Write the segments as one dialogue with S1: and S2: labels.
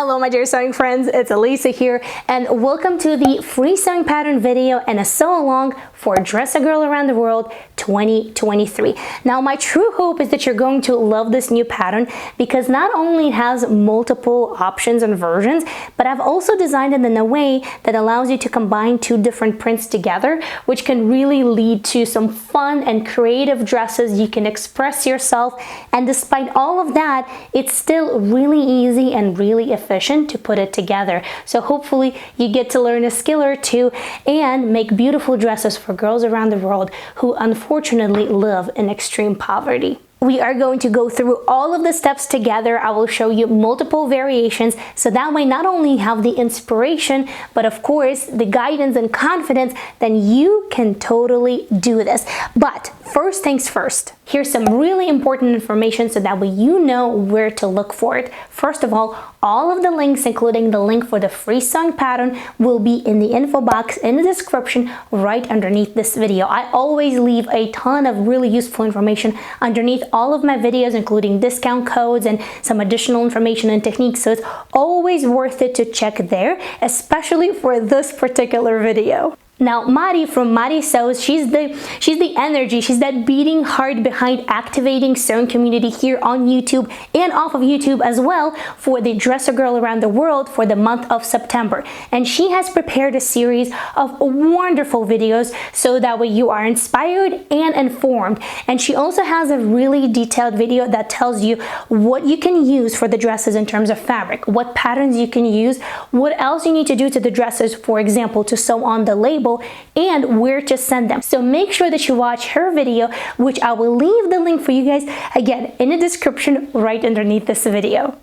S1: Hello my dear sewing friends, it's Alisa here and welcome to the free sewing pattern video and a sew along for Dress a Girl Around the World 2023. Now my true hope is that you're going to love this new pattern because not only it has multiple options and versions, but I've also designed it in a way that allows you to combine two different prints together, which can really lead to some fun and creative dresses. You can express yourself, and despite all of that, it's still really easy and really efficient to put it together. So hopefully you get to learn a skill or two and make beautiful dresses for girls around the world who unfortunately live in extreme poverty. We are going to go through all of the steps together. I will show you multiple variations, so that way not only you have the inspiration, but of course the guidance and confidence, then you can totally do this. But first things first, here's some really important information so that way you know where to look for it. First of all of the links, including the link for the free sewing pattern, will be in the info box in the description right underneath this video. I always leave a ton of really useful information underneath all of my videos, including discount codes and some additional information and techniques, so it's always worth it to check there, especially for this particular video. Now Mari from Mari Sews, she's the energy, she's that beating heart behind activating sewing community here on YouTube and off of YouTube as well for the Dress a Girl Around the World for the month of September. And she has prepared a series of wonderful videos so that way you are inspired and informed. And she also has a really detailed video that tells you what you can use for the dresses in terms of fabric, what patterns you can use, what else you need to do to the dresses, for example, to sew on the label, and where to send them. So make sure that you watch her video, which I will leave the link for you guys again in the description right underneath this video.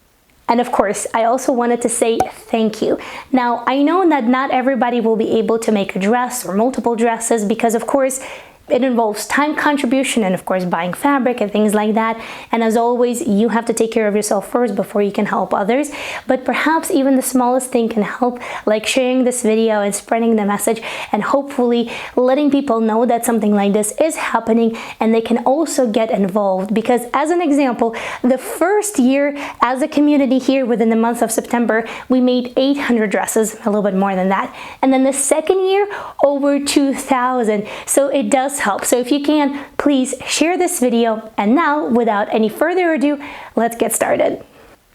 S1: And of course, I also wanted to say thank you. Now, I know that not everybody will be able to make a dress or multiple dresses because of course it involves time contribution and of course buying fabric and things like that. And as always, you have to take care of yourself first before you can help others. But perhaps even the smallest thing can help, like sharing this video and spreading the message and hopefully letting people know that something like this is happening and they can also get involved. Because as an example, the first year as a community here within the month of September, we made 800 dresses, a little bit more than that. And then the second year, over 2,000. So it does help. So if you can, please share this video. And now, without any further ado, let's get started.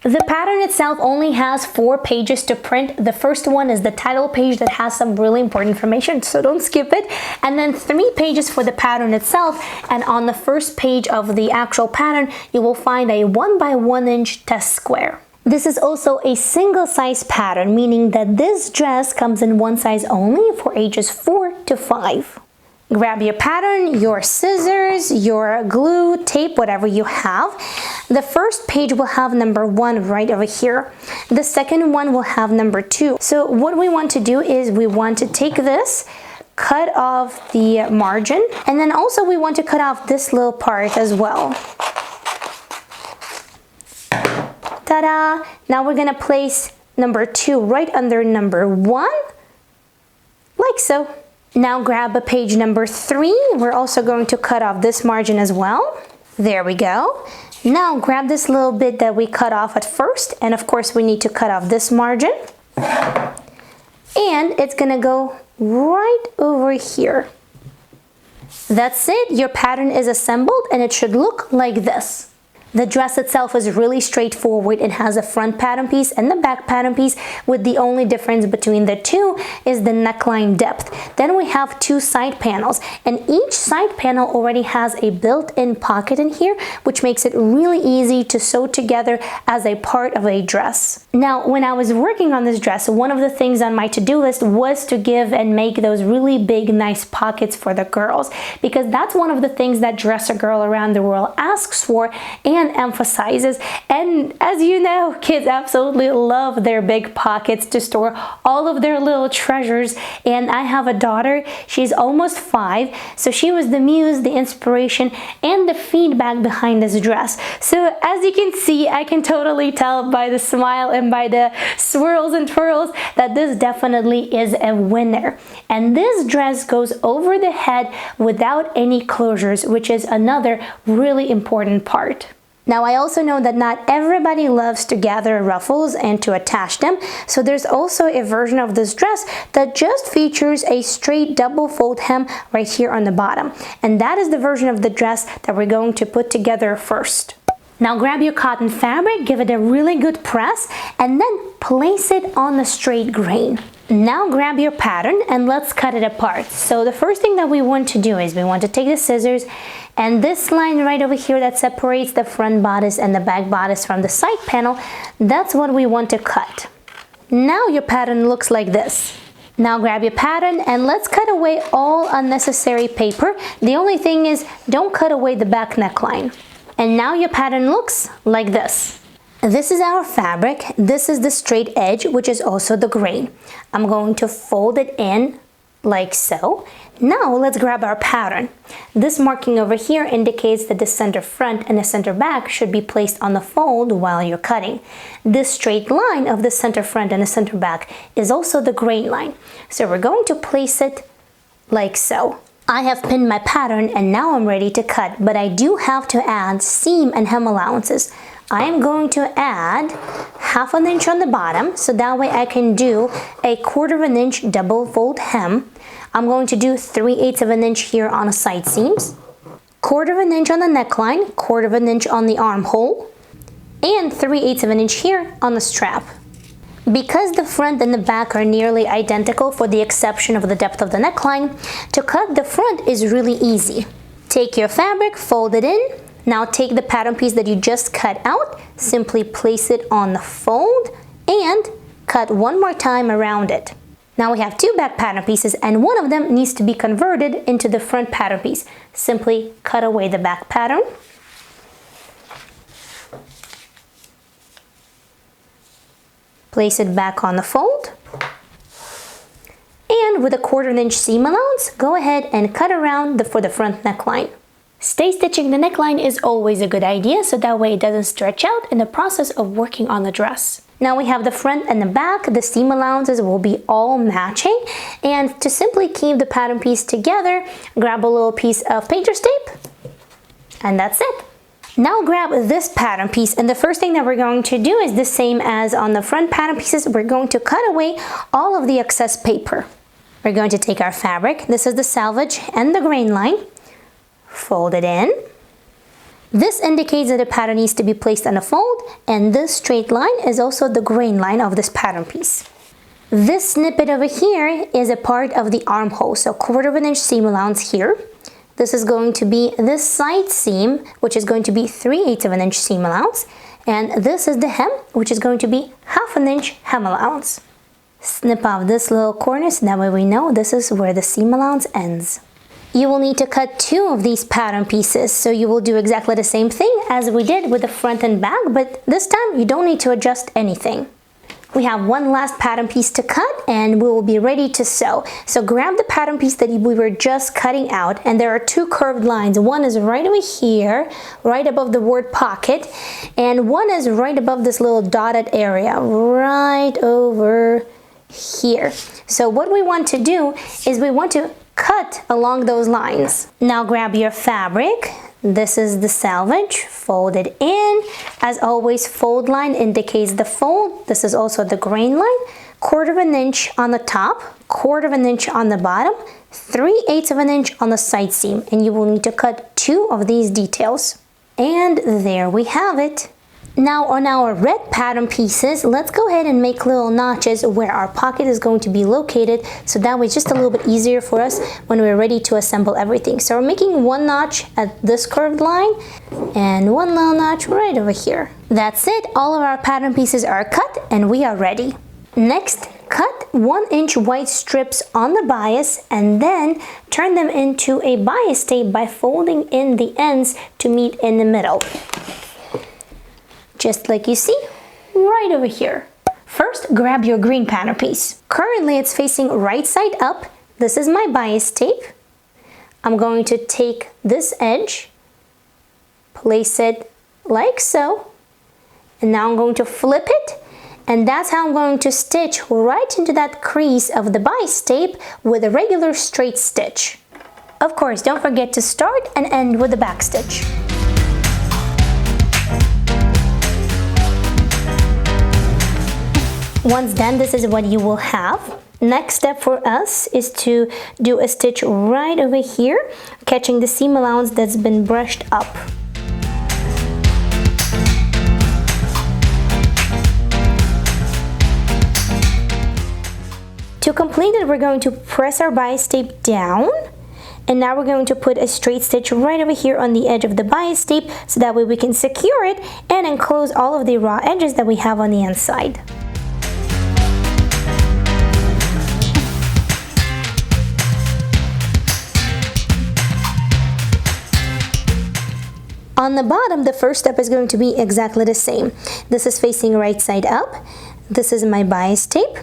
S1: The pattern itself only has 4 pages to print. The first one is the title page that has some really important information, so don't skip it. And then 3 pages for the pattern itself. And on the first page of the actual pattern, you will find a 1 by 1 inch test square. This is also a single size pattern, meaning that this dress comes in one size only for ages 4 to 5. Grab your pattern, your scissors, your glue, tape, whatever you have. The first page will have number 1 right over here. The second one will have number 2. So what we want to do is we want to take this, cut off the margin, and then also we want to cut off this little part as well. Ta-da! Now we're gonna place number 2 right under number 1, like so. Now grab a page number 3. We're also going to cut off this margin as well. There we go. Now grab this little bit that we cut off at first, and of course we need to cut off this margin. And it's gonna go right over here. That's it. Your pattern is assembled and it should look like this. The dress itself is really straightforward. It has a front pattern piece and the back pattern piece, with the only difference between the two is the neckline depth. Then we have 2 side panels, and each side panel already has a built-in pocket in here, which makes it really easy to sew together as a part of a dress. Now, when I was working on this dress, one of the things on my to-do list was to give and make those really big, nice pockets for the girls, because that's one of the things that Dress a Girl Around the World asks for and emphasizes. And as you know, kids absolutely love their big pockets to store all of their little treasures. And I have a daughter, she's almost 5, so she was the muse, the inspiration, and the feedback behind this dress. So as you can see, I can totally tell by the smile and by the swirls and twirls that this definitely is a winner. And this dress goes over the head without any closures, which is another really important part. Now I also know that not everybody loves to gather ruffles and to attach them, so there's also a version of this dress that just features a straight double fold hem right here on the bottom, and that is the version of the dress that we're going to put together first. Now grab your cotton fabric, give it a really good press, and then place it on the straight grain. Now grab your pattern and let's cut it apart. So the first thing that we want to do is we want to take the scissors, and this line right over here that separates the front bodice and the back bodice from the side panel, that's what we want to cut. Now your pattern looks like this. Now grab your pattern and let's cut away all unnecessary paper. The only thing is, don't cut away the back neckline. And now your pattern looks like this. This is our fabric. This is the straight edge, which is also the grain. I'm going to fold it in like so. Now let's grab our pattern. This marking over here indicates that the center front and the center back should be placed on the fold while you're cutting. This straight line of the center front and the center back is also the grain line. So we're going to place it like so. I have pinned my pattern and now I'm ready to cut, but I do have to add seam and hem allowances. I am going to add 1/2 inch on the bottom, so that way I can do a 1/4 inch double fold hem. I'm going to do 3/8 inch here on the side seams, 1/4 inch on the neckline, 1/4 inch on the armhole, and 3/8 inch here on the strap. Because the front and the back are nearly identical for the exception of the depth of the neckline, to cut the front is really easy. Take your fabric, fold it in. Now take the pattern piece that you just cut out, simply place it on the fold and cut one more time around it. Now we have 2 back pattern pieces and one of them needs to be converted into the front pattern piece. Simply cut away the back pattern. Place it back on the fold, and with a 1/4 inch seam allowance, go ahead and cut around for the front neckline. Stay stitching the neckline is always a good idea, so that way it doesn't stretch out in the process of working on the dress. Now we have the front and the back, the seam allowances will be all matching, and to simply keep the pattern piece together, grab a little piece of painter's tape, and that's it. Now grab this pattern piece, and the first thing that we're going to do is the same as on the front pattern pieces. We're going to cut away all of the excess paper. We're going to take our fabric, this is the selvage and the grain line, fold it in. This indicates that the pattern needs to be placed on a fold, and this straight line is also the grain line of this pattern piece. This snippet over here is a part of the armhole, so 1/4 inch seam allowance here. This is going to be this side seam, which is going to be 3/8 inch seam allowance, and this is the hem, which is going to be 1/2 inch hem allowance. Snip off this little corner, so that way we know this is where the seam allowance ends. You will need to cut 2 of these pattern pieces, so you will do exactly the same thing as we did with the front and back, but this time you don't need to adjust anything. We have one last pattern piece to cut and we will be ready to sew. So grab the pattern piece that we were just cutting out, and there are 2 curved lines. One is right over here, right above the word pocket, and one is right above this little dotted area, right over here. So what we want to do is we want to cut along those lines. Now grab your fabric. This is the selvage, fold it in. As always, fold line indicates the fold. This is also the grain line. 1/4 inch on the top, 1/4 inch on the bottom, 3/8 inch on the side seam, and you will need to cut 2 of these details. And there we have it. Now on our red pattern pieces, let's go ahead and make little notches where our pocket is going to be located, so that way it's just a little bit easier for us when we're ready to assemble everything. So we're making 1 notch at this curved line and 1 little notch right over here. That's it, all of our pattern pieces are cut and we are ready. Next, cut 1 inch white strips on the bias and then turn them into a bias tape by folding in the ends to meet in the middle. Just like you see, right over here. First, grab your green pattern piece. Currently, it's facing right side up. This is my bias tape. I'm going to take this edge, place it like so, and now I'm going to flip it, and that's how I'm going to stitch right into that crease of the bias tape with a regular straight stitch. Of course, don't forget to start and end with the back stitch. Once done, this is what you will have. Next step for us is to do a stitch right over here, catching the seam allowance that's been brushed up. To complete it, we're going to press our bias tape down, and now we're going to put a straight stitch right over here on the edge of the bias tape, so that way we can secure it and enclose all of the raw edges that we have on the inside. On the bottom, the first step is going to be exactly the same. This is facing right side up. This is my bias tape.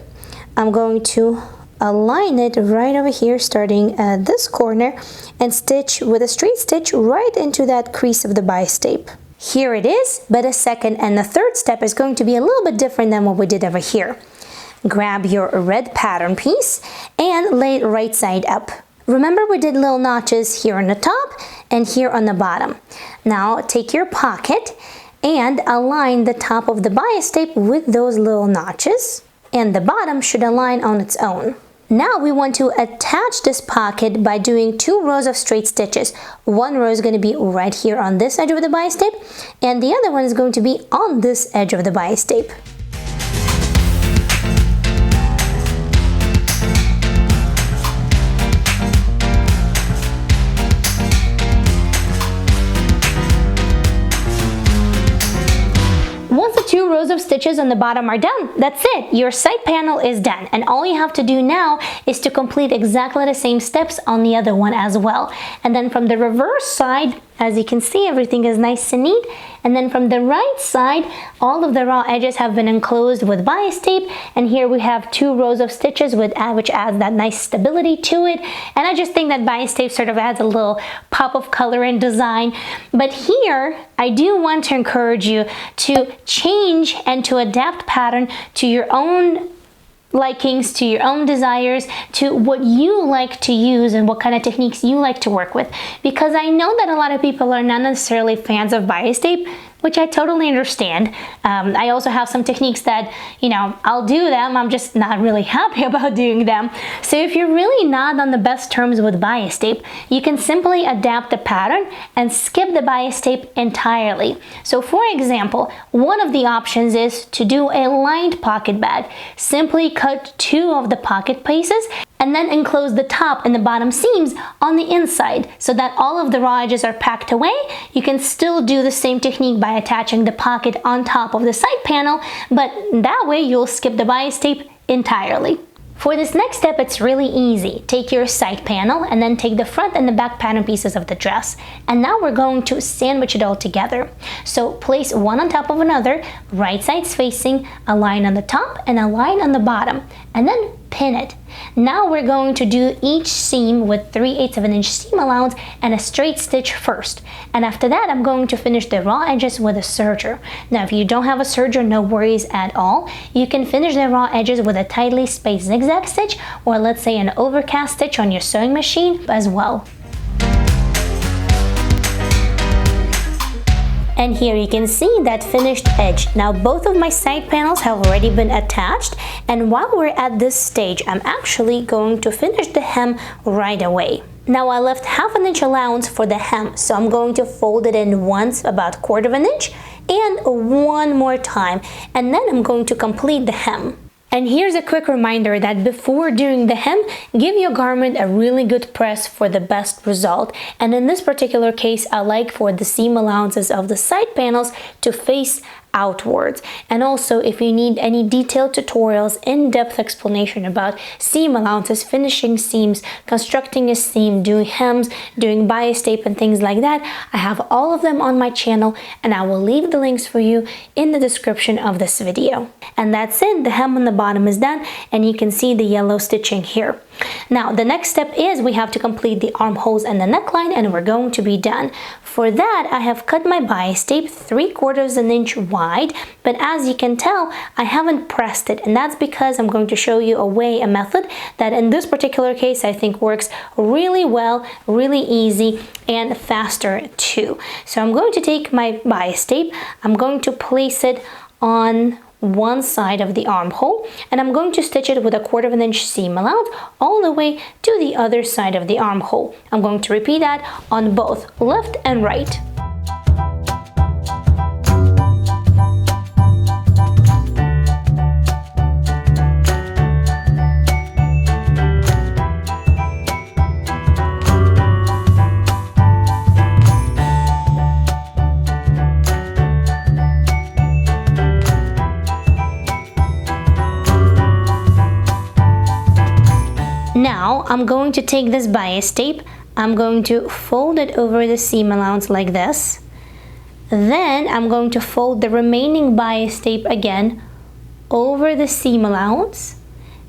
S1: I'm going to align it right over here, starting at this corner, and stitch with a straight stitch right into that crease of the bias tape. Here it is, but a second and the third step is going to be a little bit different than what we did over here. Grab your red pattern piece and lay it right side up. Remember, we did little notches here on the top and here on the bottom. Now take your pocket and align the top of the bias tape with those little notches, and the bottom should align on its own. Now we want to attach this pocket by doing 2 rows of straight stitches. One row is going to be right here on this edge of the bias tape, and the other one is going to be on this edge of the bias tape. Once the 2 rows of stitches on the bottom are done, that's it. Your side panel is done, and all you have to do now is to complete exactly the same steps on the other one as well. And then from the reverse side, as you can see, everything is nice and neat. And then from the right side, all of the raw edges have been enclosed with bias tape, and here we have 2 rows of stitches which adds that nice stability to it. And I just think that bias tape sort of adds a little pop of color and design. But here, I do want to encourage you to change and to adapt pattern to your own likings, to your own desires, to what you like to use and what kind of techniques you like to work with. Because I know that a lot of people are not necessarily fans of bias tape, which I totally understand. I also have some techniques that, I'll do them, I'm just not really happy about doing them. So if you're really not on the best terms with bias tape, you can simply adapt the pattern and skip the bias tape entirely. So for example, one of the options is to do a lined pocket bag. Simply cut 2 of the pocket pieces and then enclose the top and the bottom seams on the inside so that all of the raw edges are packed away. You can still do the same technique by attaching the pocket on top of the side panel, but that way you'll skip the bias tape entirely. For this next step, it's really easy. Take your side panel and then take the front and the back pattern pieces of the dress. And now we're going to sandwich it all together. So place one on top of another, right sides facing, a line on the top and a line on the bottom, and then pin it. Now we're going to do each seam with 3/8 of an inch seam allowance and a straight stitch first. And after that, I'm going to finish the raw edges with a serger. Now, if you don't have a serger, no worries at all. You can finish the raw edges with a tightly spaced zigzag stitch, or let's say an overcast stitch on your sewing machine as well. And here you can see that finished edge. Now both of my side panels have already been attached, and while we're at this stage, I'm actually going to finish the hem right away. Now I left 1/2 inch allowance for the hem, so I'm going to fold it in once, about 1/4 inch, and one more time, and then I'm going to complete the hem. And here's a quick reminder that before doing the hem, give your garment a really good press for the best result. And in this particular case, I like for the seam allowances of the side panels to face outwards. And also, if you need any detailed tutorials, in-depth explanation about seam allowances, finishing seams, constructing a seam, doing hems, doing bias tape and things like that, I have all of them on my channel, and I will leave the links for you in the description of this video. And that's it, the hem on the bottom is done, and you can see the yellow stitching here. Now the next step is we have to complete the armholes and the neckline, and we're going to be done. For that, I have cut my bias tape 3/4 inch wide, but as you can tell, I haven't pressed it, and that's because I'm going to show you a method that in this particular case I think works really well, really easy, and faster too. So I'm going to take my bias tape, I'm going to place it on one side of the armhole, and I'm going to stitch it with a 1/4 inch seam allowance all the way to the other side of the armhole. I'm going to repeat that on both left and right. Now I'm going to take this bias tape, I'm going to fold it over the seam allowance like this. Then I'm going to fold the remaining bias tape again over the seam allowance.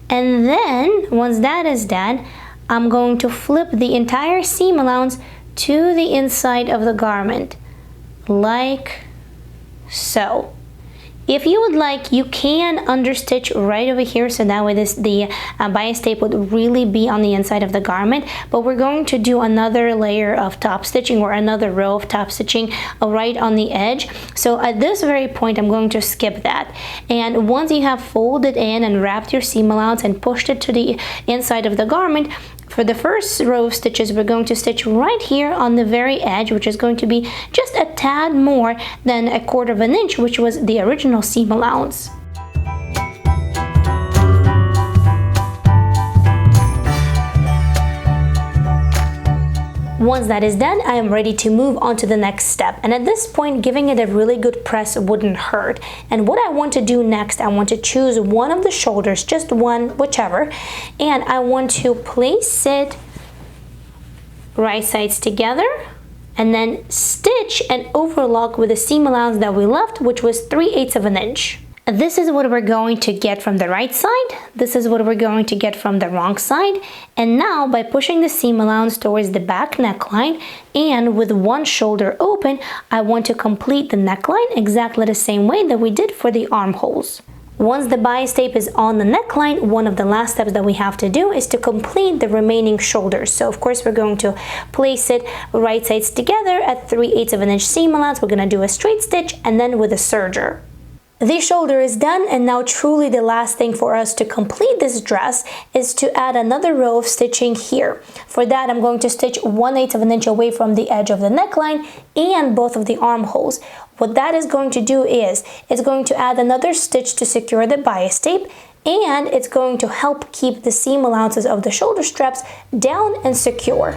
S1: And then once that is done, I'm going to flip the entire seam allowance to the inside of the garment, like so. If you would like, you can understitch right over here, so that way the bias tape would really be on the inside of the garment, but we're going to do another layer of top stitching, or another row of top stitching right on the edge. So at this very point, I'm going to skip that. And once you have folded in and wrapped your seam allowance and pushed it to the inside of the garment, for the first row of stitches, we're going to stitch right here on the very edge, which is going to be just a tad more than a 1/4 inch, which was the original seam allowance. Once that is done, I am ready to move on to the next step. And at this point, giving it a really good press wouldn't hurt. And what I want to do next, I want to choose one of the shoulders, just one, whichever, and I want to place it right sides together, and then stitch and overlock with the seam allowance that we left, which was 3/8 inch. This is what we're going to get from the right side. This is what we're going to get from the wrong side. And now by pushing the seam allowance towards the back neckline and with one shoulder open, I want to complete the neckline exactly the same way that we did for the armholes. Once the bias tape is on the neckline, one of the last steps that we have to do is to complete the remaining shoulders. So of course we're going to place it right sides together at 3/8 inch seam allowance. We're going to do a straight stitch and then with a serger. The shoulder is done, and now truly the last thing for us to complete this dress is to add another row of stitching here. For that, I'm going to stitch 1/8 inch away from the edge of the neckline and both of the armholes. What that is going to do is it's going to add another stitch to secure the bias tape, and it's going to help keep the seam allowances of the shoulder straps down and secure.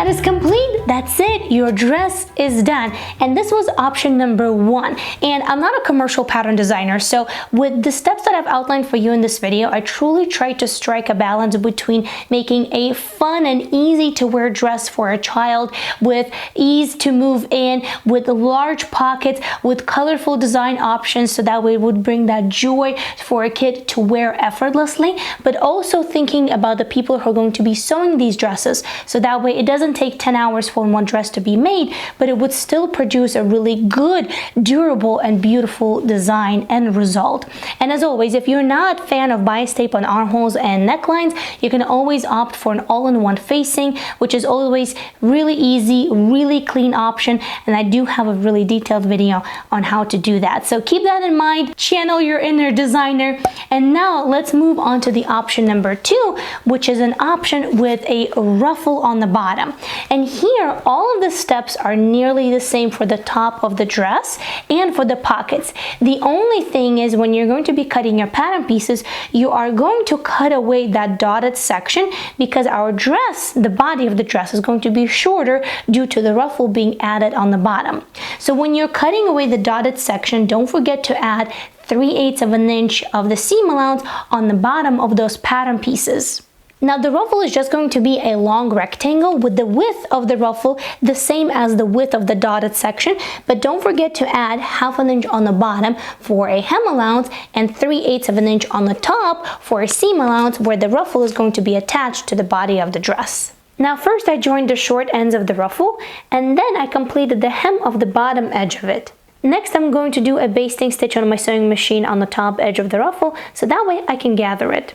S1: That is complete. That's it. Your dress is done. And this was option number 1. And I'm not a commercial pattern designer, so with the steps that I've outlined for you in this video, I truly tried to strike a balance between making a fun and easy to wear dress for a child with ease to move in, with large pockets, with colorful design options, so that way it would bring that joy for a kid to wear effortlessly, but also thinking about the people who are going to be sewing these dresses, so that way it doesn't take 10 hours for one dress to be made, but it would still produce a really good, durable, and beautiful design and result. And as always, if you're not a fan of bias tape on armholes and necklines, you can always opt for an all-in-one facing, which is always really easy, really clean option, and I do have a really detailed video on how to do that. So keep that in mind, channel your inner designer, And now let's move on to the option number 2, which is an option with a ruffle on the bottom. And here, all of the steps are nearly the same for the top of the dress and for the pockets. The only thing is, when you're going to be cutting your pattern pieces, you are going to cut away that dotted section, because our dress, the body of the dress, is going to be shorter due to the ruffle being added on the bottom. So when you're cutting away the dotted section, don't forget to add 3/8 of an inch of the seam allowance on the bottom of those pattern pieces. Now the ruffle is just going to be a long rectangle with the width of the ruffle the same as the width of the dotted section, but don't forget to add 1/2 an inch on the bottom for a hem allowance and 3/8 of an inch on the top for a seam allowance where the ruffle is going to be attached to the body of the dress. Now first I joined the short ends of the ruffle, and then I completed the hem of the bottom edge of it. Next I'm going to do a basting stitch on my sewing machine on the top edge of the ruffle, so that way I can gather it.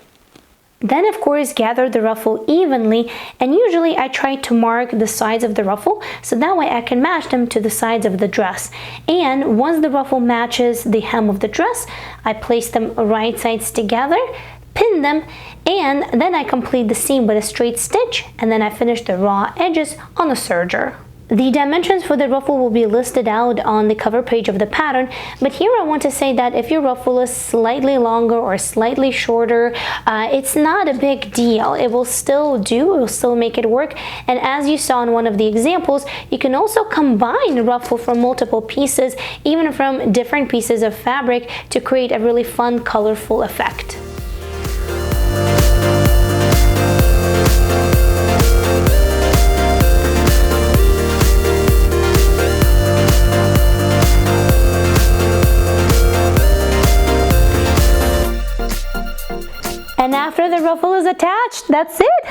S1: Then of course gather the ruffle evenly, and usually I try to mark the sides of the ruffle so that way I can match them to the sides of the dress. And once the ruffle matches the hem of the dress, I place them right sides together, pin them, and then I complete the seam with a straight stitch, and then I finish the raw edges on the serger. The dimensions for the ruffle will be listed out on the cover page of the pattern, but here I want to say that if your ruffle is slightly longer or slightly shorter, it's not a big deal. It will still do, it will still make it work. And as you saw in one of the examples, you can also combine the ruffle from multiple pieces, even from different pieces of fabric, to create a really fun, colorful effect. And after the ruffle is attached, that's it.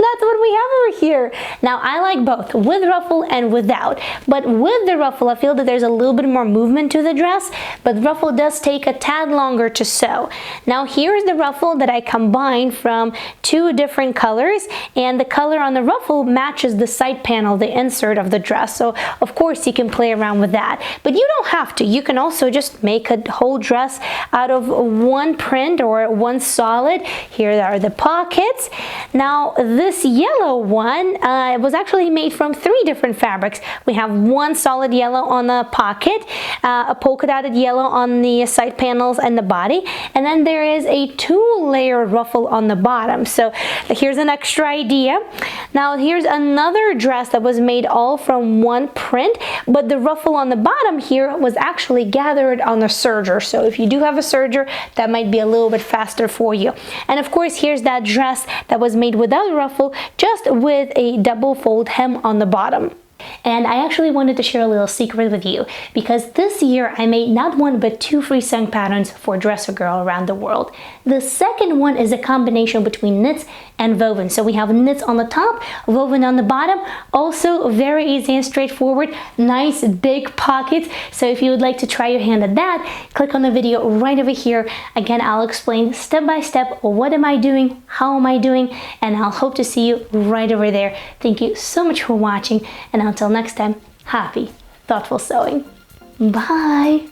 S1: That's what we have over here. Now I like both, with ruffle and without. But with the ruffle, I feel that there's a little bit more movement to the dress, but the ruffle does take a tad longer to sew. Now here's the ruffle that I combined from 2 different colors, and the color on the ruffle matches the side panel, the insert of the dress. So of course you can play around with that, but you don't have to. You can also just make a whole dress out of one print or one solid. Here are the pockets. Now this yellow one was actually made from 3 different fabrics. We have one solid yellow on the pocket, a polka dotted yellow on the side panels and the body, and then there is a 2-layer ruffle on the bottom. So here's an extra idea. Now here's another dress that was made all from one print, but the ruffle on the bottom here was actually gathered on the serger. So if you do have a serger, that might be a little bit faster for you. And of course here's that dress that was made without ruffle, just with a double fold hem on the bottom. And I actually wanted to share a little secret with you, because this year I made not one but 2 free sewing patterns for Dress a Girl around the world. The second one is a combination between knits and woven. So we have knits on the top, woven on the bottom. Also very easy and straightforward, nice big pockets. So if you would like to try your hand at that, click on the video right over here. Again, I'll explain step by step what am I doing, how am I doing, and I'll hope to see you right over there. Thank you so much for watching, and until next time, happy, thoughtful sewing. Bye!